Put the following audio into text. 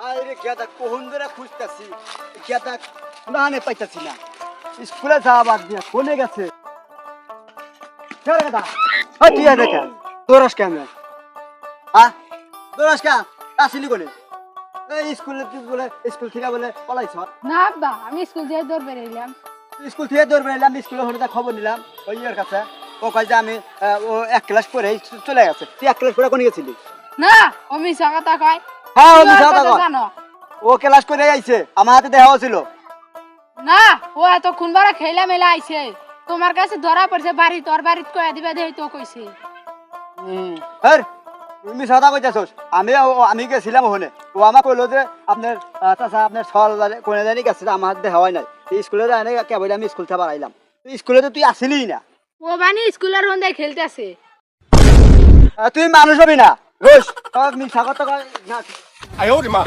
আরে গেদা কোন ধরে খুঁজতাছি গেদা নানে পাইতাছি না স্কুলে যাওয়া বাদ দিয়া কোনে গেছে গেদা তুই দেখা তোরস কেন হ্যাঁ তোরস কে আসিলি কোনে স্কুলে তুই বলে স্কুল থেকে বলে পলাইছ না আব্বা আমি স্কুল যেয়ে দৌড় বেরিয়েলাম। স্কুল থেকে দৌড় বেরোলাম স্কুলে হঠাৎ খবর নিলাম ওই ইয়ের কাছে ও কয় যে আমি ও 1 ক্লাস পরে চলে গেছে তুই 1 ক্লাস পরে কোনে গেছিলি না ও মিছা কথা কয়। হ্যাঁ ও তুই মিছা ওর কথা কয়। জানো ও ক্লাস করে আইছে আমার হাতে দেখা হয়েছিল না ও এতক্ষণ বারা খেলা মেলা আইছে তোমার কাছে ধরা পড়ছে বাড়ি তোর বাড়িত কয়া দিবা দেই তো কইছে। হ্যাঁ তুমি সাদা কইতাছস আমি গেছিলাম ওখানে ও আমাকে কইলো যে আপনার চাচা আপনার সল কোনে জানি গেছে আমার হাতে দেখা হয় নাই স্কুলে যায় না কেবল আমি স্কুল থেকে বাড়াইলাম স্কুলে তো তুই আসিলি না ও বানি স্কুলের হন্দায় খেলতেছে। তুই মানুষ হবি না রোজ মিশা কথা কয় না 哎呦我的妈！